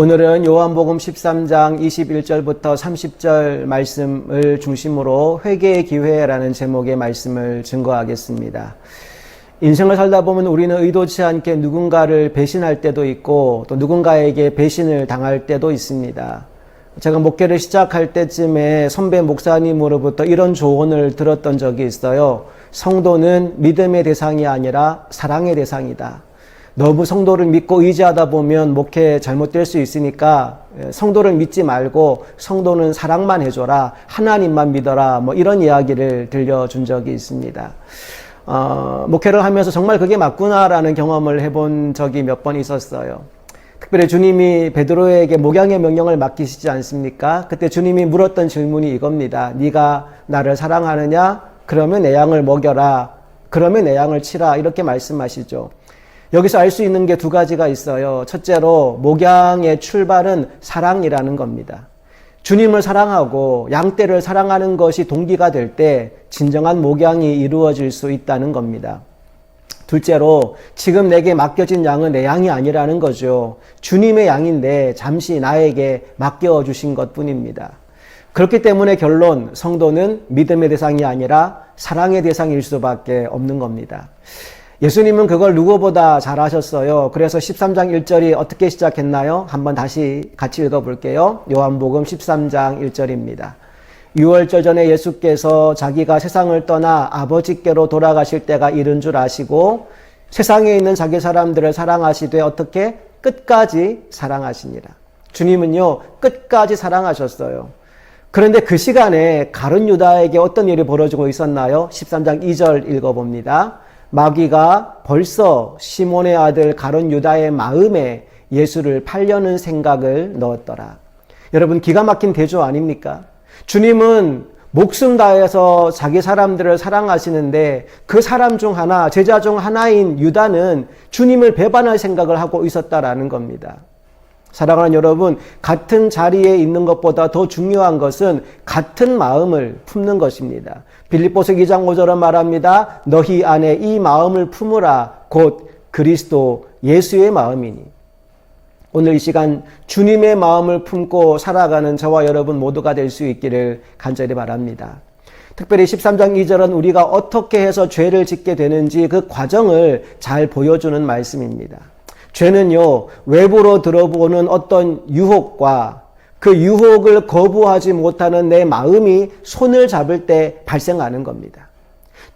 오늘은 요한복음 13장 21절부터 30절 말씀을 중심으로 회개의 기회라는 제목의 말씀을 증거하겠습니다. 인생을 살다 보면 우리는 의도치 않게 누군가를 배신할 때도 있고 또 누군가에게 배신을 당할 때도 있습니다. 제가 목회를 시작할 때쯤에 선배 목사님으로부터 이런 조언을 들었던 적이 있어요. 성도는 믿음의 대상이 아니라 사랑의 대상이다. 너무 성도를 믿고 의지하다 보면 목회 잘못될 수 있으니까 성도를 믿지 말고 성도는 사랑만 해줘라, 하나님만 믿어라, 이런 이야기를 들려준 적이 있습니다. 목회를 하면서 정말 그게 맞구나라는 경험을 해본 적이 몇 번 있었어요. 특별히 주님이 베드로에게 목양의 명령을 맡기시지 않습니까? 그때 주님이 물었던 질문이 이겁니다. 네가 나를 사랑하느냐? 그러면 내 양을 먹여라. 그러면 내 양을 치라. 이렇게 말씀하시죠. 여기서 알 수 있는 게 두 가지가 있어요. 첫째로 목양의 출발은 사랑이라는 겁니다. 주님을 사랑하고 양떼를 사랑하는 것이 동기가 될 때 진정한 목양이 이루어질 수 있다는 겁니다. 둘째로 지금 내게 맡겨진 양은 내 양이 아니라는 거죠. 주님의 양인데 잠시 나에게 맡겨주신 것뿐입니다. 그렇기 때문에 결론, 성도는 믿음의 대상이 아니라 사랑의 대상일 수밖에 없는 겁니다. 예수님은 그걸 누구보다 잘 하셨어요. 그래서 13장 1절이 어떻게 시작했나요? 한번 다시 같이 읽어볼게요. 요한복음 13장 1절입니다. 유월절 전에 예수께서 자기가 세상을 떠나 아버지께로 돌아가실 때가 이른 줄 아시고 세상에 있는 자기 사람들을 사랑하시되 어떻게? 끝까지 사랑하시니라. 주님은요, 끝까지 사랑하셨어요. 그런데 그 시간에 가룟 유다에게 어떤 일이 벌어지고 있었나요? 13장 2절 읽어봅니다. 마귀가 벌써 시몬의 아들 가룟 유다의 마음에 예수를 팔려는 생각을 넣었더라. 여러분, 기가 막힌 대조 아닙니까? 주님은 목숨 다해서 자기 사람들을 사랑하시는데 그 사람 중 하나, 제자 중 하나인 유다는 주님을 배반할 생각을 하고 있었다라는 겁니다. 사랑하는 여러분, 같은 자리에 있는 것보다 더 중요한 것은 같은 마음을 품는 것입니다. 빌립보서 2장 5절은 말합니다. 너희 안에 이 마음을 품으라. 곧 그리스도 예수의 마음이니. 오늘 이 시간 주님의 마음을 품고 살아가는 저와 여러분 모두가 될 수 있기를 간절히 바랍니다. 특별히 13장 2절은 우리가 어떻게 해서 죄를 짓게 되는지 그 과정을 잘 보여주는 말씀입니다. 죄는요, 외부로 들어보는 어떤 유혹과 그 유혹을 거부하지 못하는 내 마음이 손을 잡을 때 발생하는 겁니다.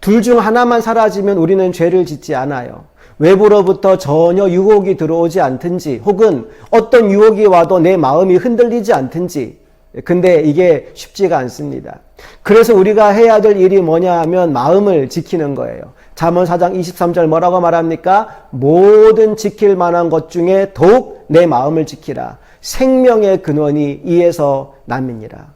둘 중 하나만 사라지면 우리는 죄를 짓지 않아요. 외부로부터 전혀 유혹이 들어오지 않든지 혹은 어떤 유혹이 와도 내 마음이 흔들리지 않든지, 근데 이게 쉽지가 않습니다. 그래서 우리가 해야 될 일이 뭐냐 하면 마음을 지키는 거예요. 잠언 4장 23절 뭐라고 말합니까? 모든 지킬 만한 것 중에 더욱 내 마음을 지키라. 생명의 근원이 이에서 남이니라.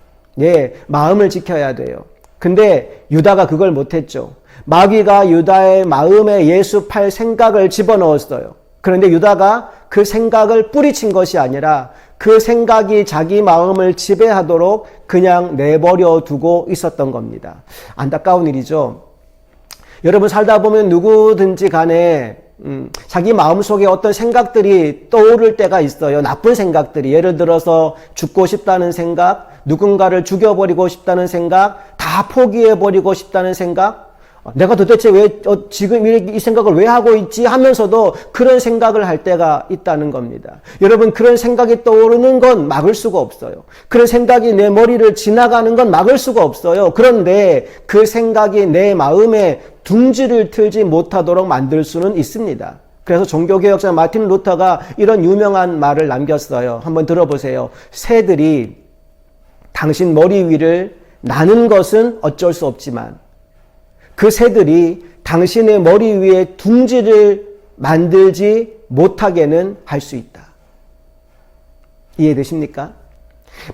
예, 마음을 지켜야 돼요. 근데 유다가 그걸 못했죠. 마귀가 유다의 마음에 예수 팔 생각을 집어넣었어요. 그런데 유다가 그 생각을 뿌리친 것이 아니라 그 생각이 자기 마음을 지배하도록 그냥 내버려 두고 있었던 겁니다. 안타까운 일이죠. 여러분, 살다 보면 누구든지 간에 자기 마음속에 어떤 생각들이 떠오를 때가 있어요. 나쁜 생각들이. 예를 들어서 죽고 싶다는 생각, 누군가를 죽여버리고 싶다는 생각, 다 포기해버리고 싶다는 생각, 내가 도대체 왜 지금 이 생각을 왜 하고 있지 하면서도 그런 생각을 할 때가 있다는 겁니다. 여러분, 그런 생각이 떠오르는 건 막을 수가 없어요. 그런 생각이 내 머리를 지나가는 건 막을 수가 없어요. 그런데 그 생각이 내 마음에 둥지를 틀지 못하도록 만들 수는 있습니다. 그래서 종교개혁자 마틴 루터가 이런 유명한 말을 남겼어요. 한번 들어보세요. 새들이 당신 머리 위를 나는 것은 어쩔 수 없지만 그 새들이 당신의 머리 위에 둥지를 만들지 못하게는 할 수 있다. 이해되십니까?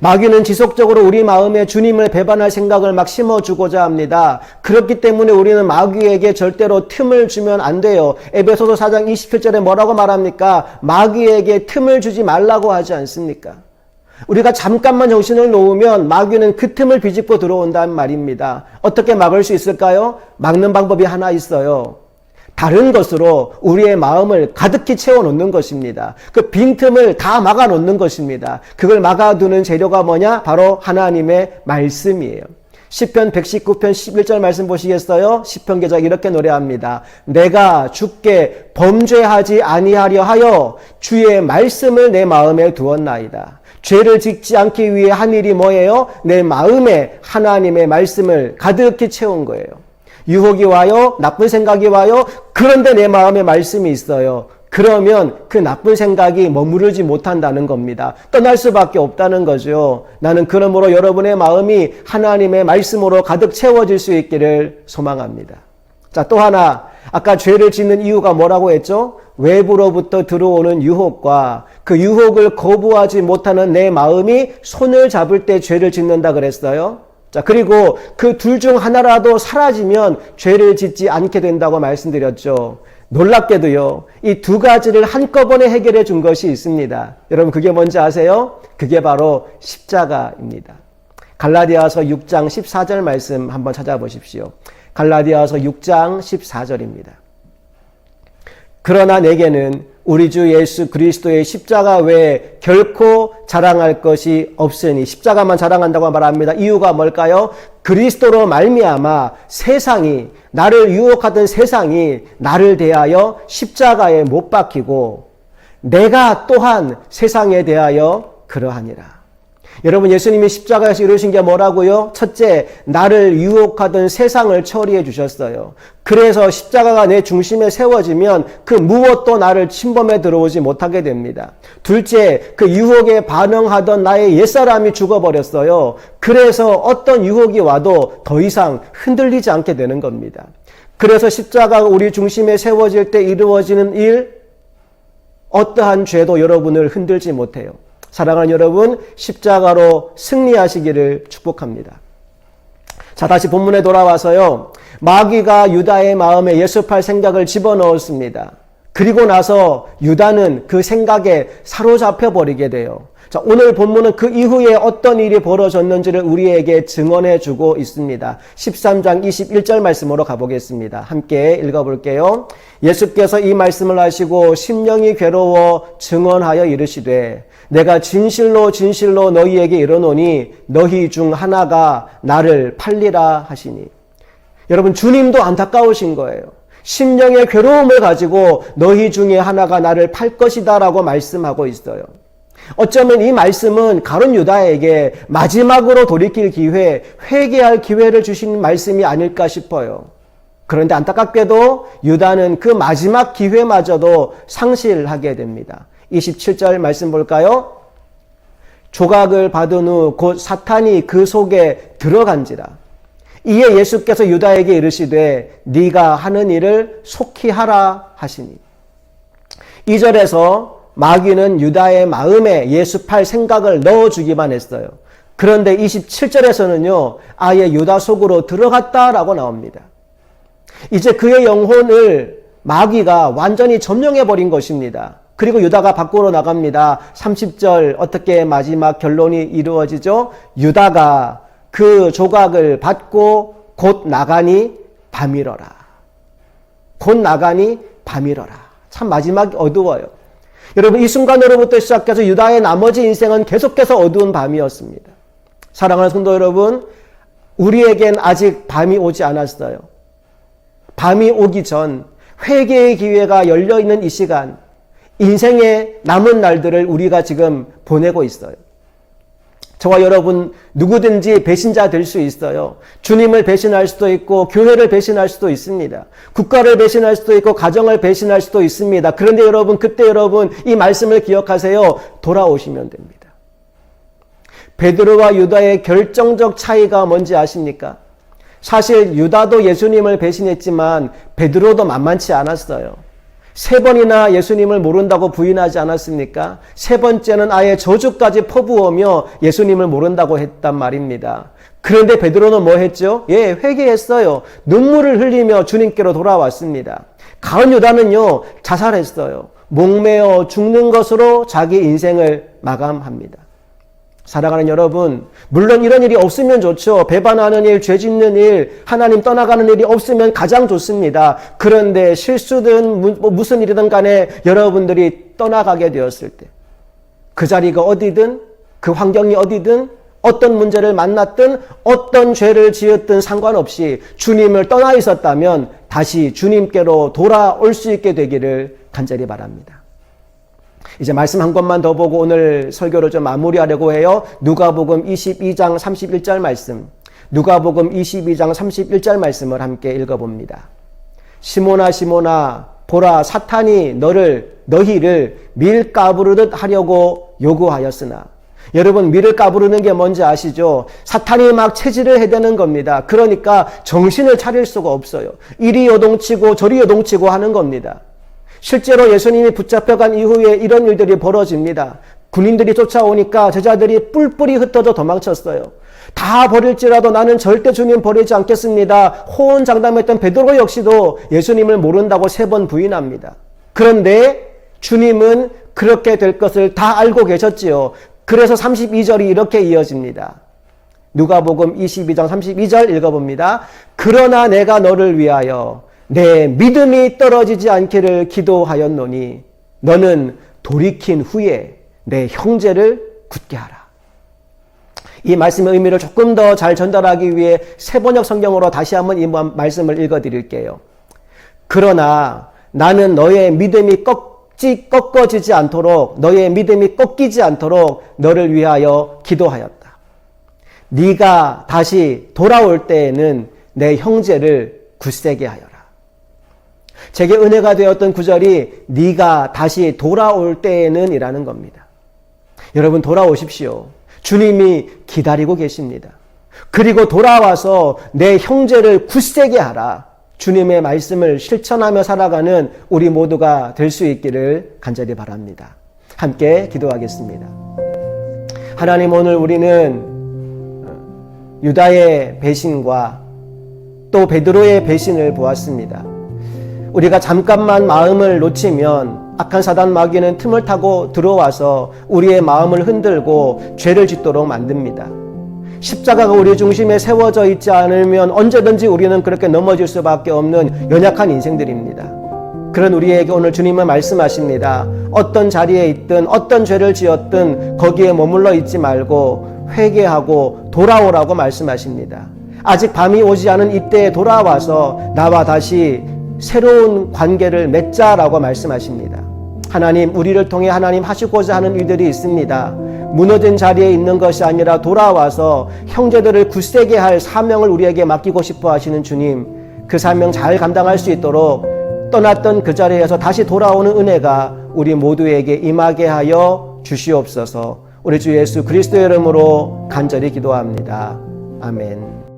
마귀는 지속적으로 우리 마음에 주님을 배반할 생각을 막 심어주고자 합니다. 그렇기 때문에 우리는 마귀에게 절대로 틈을 주면 안 돼요. 에베소서 4장 27절에 뭐라고 말합니까? 마귀에게 틈을 주지 말라고 하지 않습니까? 우리가 잠깐만 정신을 놓으면 마귀는 그 틈을 비집고 들어온다는 말입니다. 어떻게 막을 수 있을까요? 막는 방법이 하나 있어요. 다른 것으로 우리의 마음을 가득히 채워놓는 것입니다. 그 빈틈을 다 막아놓는 것입니다. 그걸 막아두는 재료가 뭐냐? 바로 하나님의 말씀이에요. 시편 119편 11절 말씀 보시겠어요? 시편 기자가 이렇게 노래합니다. 내가 주께 범죄하지 아니하려 하여 주의 말씀을 내 마음에 두었나이다. 죄를 짓지 않기 위해 한 일이 뭐예요? 내 마음에 하나님의 말씀을 가득히 채운 거예요. 유혹이 와요. 나쁜 생각이 와요. 그런데 내 마음에 말씀이 있어요. 그러면 그 나쁜 생각이 머무르지 못한다는 겁니다. 떠날 수밖에 없다는 거죠. 나는 그러므로 여러분의 마음이 하나님의 말씀으로 가득 채워질 수 있기를 소망합니다. 자, 또 하나, 아까 죄를 짓는 이유가 뭐라고 했죠? 외부로부터 들어오는 유혹과 그 유혹을 거부하지 못하는 내 마음이 손을 잡을 때 죄를 짓는다 그랬어요. 자, 그리고 그 둘 중 하나라도 사라지면 죄를 짓지 않게 된다고 말씀드렸죠. 놀랍게도요, 이 두 가지를 한꺼번에 해결해 준 것이 있습니다. 여러분, 그게 뭔지 아세요? 그게 바로 십자가입니다. 갈라디아서 6장 14절 말씀 한번 찾아보십시오. 갈라디아서 6장 14절입니다. 그러나 내게는 우리 주 예수 그리스도의 십자가 외에 결코 자랑할 것이 없으니, 십자가만 자랑한다고 말합니다. 이유가 뭘까요? 그리스도로 말미암아 세상이, 나를 유혹하던 세상이 나를 대하여 십자가에 못 박히고 내가 또한 세상에 대하여 그러하니라. 여러분, 예수님이 십자가에서 이루신 게 뭐라고요? 첫째, 나를 유혹하던 세상을 처리해 주셨어요. 그래서 십자가가 내 중심에 세워지면 그 무엇도 나를 침범해 들어오지 못하게 됩니다. 둘째, 그 유혹에 반응하던 나의 옛사람이 죽어버렸어요. 그래서 어떤 유혹이 와도 더 이상 흔들리지 않게 되는 겁니다. 그래서 십자가가 우리 중심에 세워질 때 이루어지는 일, 어떠한 죄도 여러분을 흔들지 못해요. 사랑하는 여러분, 십자가로 승리하시기를 축복합니다. 자, 다시 본문에 돌아와서요. 마귀가 유다의 마음에 예수팔 생각을 집어넣었습니다. 그리고 나서 유다는 그 생각에 사로잡혀 버리게 돼요. 자, 오늘 본문은 그 이후에 어떤 일이 벌어졌는지를 우리에게 증언해 주고 있습니다. 13장 21절 말씀으로 가보겠습니다. 함께 읽어볼게요. 예수께서 이 말씀을 하시고 심령이 괴로워 증언하여 이르시되 내가 진실로 진실로 너희에게 이르노니 너희 중 하나가 나를 팔리라 하시니. 여러분, 주님도 안타까우신 거예요. 심령의 괴로움을 가지고 너희 중에 하나가 나를 팔 것이다 라고 말씀하고 있어요. 어쩌면 이 말씀은 가룟 유다에게 마지막으로 돌이킬 기회, 회개할 기회를 주신 말씀이 아닐까 싶어요. 그런데 안타깝게도 유다는 그 마지막 기회마저도 상실하게 됩니다. 27절 말씀 볼까요? 조각을 받은 후 곧 사탄이 그 속에 들어간지라. 이에 예수께서 유다에게 이르시되 네가 하는 일을 속히 하라 하시니. 2절에서 마귀는 유다의 마음에 예수 팔 생각을 넣어주기만 했어요. 그런데 27절에서는요, 아예 유다 속으로 들어갔다라고 나옵니다. 이제 그의 영혼을 마귀가 완전히 점령해버린 것입니다. 그리고 유다가 밖으로 나갑니다. 30절 어떻게 마지막 결론이 이루어지죠? 유다가 그 조각을 받고 곧 나가니 밤이러라. 곧 나가니 밤이러라. 참 마지막이 어두워요. 여러분, 이 순간으로부터 시작해서 유다의 나머지 인생은 계속해서 어두운 밤이었습니다. 사랑하는 성도 여러분, 우리에겐 아직 밤이 오지 않았어요. 밤이 오기 전 회개의 기회가 열려있는 이 시간, 인생의 남은 날들을 우리가 지금 보내고 있어요. 저와 여러분 누구든지 배신자 될 수 있어요. 주님을 배신할 수도 있고 교회를 배신할 수도 있습니다. 국가를 배신할 수도 있고 가정을 배신할 수도 있습니다. 그런데 여러분, 그때 여러분 이 말씀을 기억하세요. 돌아오시면 됩니다. 베드로와 유다의 결정적 차이가 뭔지 아십니까? 사실 유다도 예수님을 배신했지만 베드로도 만만치 않았어요. 3번이나 예수님을 모른다고 부인하지 않았습니까? 3번째는 아예 저주까지 퍼부으며 예수님을 모른다고 했단 말입니다. 그런데 베드로는 뭐 했죠? 회개했어요. 눈물을 흘리며 주님께로 돌아왔습니다. 가룟 유다는요, 자살했어요. 목매어 죽는 것으로 자기 인생을 마감합니다. 사랑하는 여러분, 물론 이런 일이 없으면 좋죠. 배반하는 일, 죄 짓는 일, 하나님 떠나가는 일이 없으면 가장 좋습니다. 그런데 실수든 무슨 일이든 간에 여러분들이 떠나가게 되었을 때, 그 자리가 어디든, 그 환경이 어디든, 어떤 문제를 만났든, 어떤 죄를 지었든 상관없이 주님을 떠나 있었다면 다시 주님께로 돌아올 수 있게 되기를 간절히 바랍니다. 이제 말씀 한 권만 더 보고 오늘 설교를 좀 마무리하려고 해요. 누가복음 22장 31절 말씀. 누가복음 22장 31절 말씀을 함께 읽어봅니다. 시몬아 시몬아 보라 사탄이 너희를 밀 까부르듯 하려고 요구하였으나. 여러분, 밀을 까부르는 게 뭔지 아시죠? 사탄이 막 체질을 해대는 겁니다. 그러니까 정신을 차릴 수가 없어요. 이리 요동치고 저리 요동치고 하는 겁니다. 실제로 예수님이 붙잡혀간 이후에 이런 일들이 벌어집니다. 군인들이 쫓아오니까 제자들이 뿔뿔이 흩어져 도망쳤어요. 다 버릴지라도 나는 절대 주님 버리지 않겠습니다. 호언장담했던 베드로 역시도 예수님을 모른다고 3번 부인합니다. 그런데 주님은 그렇게 될 것을 다 알고 계셨지요. 그래서 32절이 이렇게 이어집니다. 누가복음 22장 32절 읽어봅니다. 그러나 내가 너를 위하여 내 믿음이 떨어지지 않기를 기도하였노니 너는 돌이킨 후에 내 형제를 굳게 하라. 이 말씀의 의미를 조금 더 잘 전달하기 위해 세번역 성경으로 다시 한번 이 말씀을 읽어드릴게요. 그러나 나는 너의 믿음이 꺾어지지 않도록, 너의 믿음이 꺾이지 않도록 너를 위하여 기도하였다. 네가 다시 돌아올 때에는 내 형제를 굳세게 하여라. 제게 은혜가 되었던 구절이 네가 다시 돌아올 때에는 이라는 겁니다. 여러분, 돌아오십시오. 주님이 기다리고 계십니다. 그리고 돌아와서 내 형제를 굳세게 하라. 주님의 말씀을 실천하며 살아가는 우리 모두가 될 수 있기를 간절히 바랍니다. 함께 기도하겠습니다. 하나님, 오늘 우리는 유다의 배신과 또 베드로의 배신을 보았습니다. 우리가 잠깐만 마음을 놓치면 악한 사단 마귀는 틈을 타고 들어와서 우리의 마음을 흔들고 죄를 짓도록 만듭니다. 십자가가 우리 중심에 세워져 있지 않으면 언제든지 우리는 그렇게 넘어질 수밖에 없는 연약한 인생들입니다. 그런 우리에게 오늘 주님은 말씀하십니다. 어떤 자리에 있든 어떤 죄를 지었든 거기에 머물러 있지 말고 회개하고 돌아오라고 말씀하십니다. 아직 밤이 오지 않은 이때에 돌아와서 나와 다시 새로운 관계를 맺자라고 말씀하십니다. 하나님, 우리를 통해 하나님 하시고자 하는 일들이 있습니다. 무너진 자리에 있는 것이 아니라 돌아와서 형제들을 굳세게 할 사명을 우리에게 맡기고 싶어 하시는 주님, 그 사명 잘 감당할 수 있도록 떠났던 그 자리에서 다시 돌아오는 은혜가 우리 모두에게 임하게 하여 주시옵소서. 우리 주 예수 그리스도의 이름으로 간절히 기도합니다. 아멘.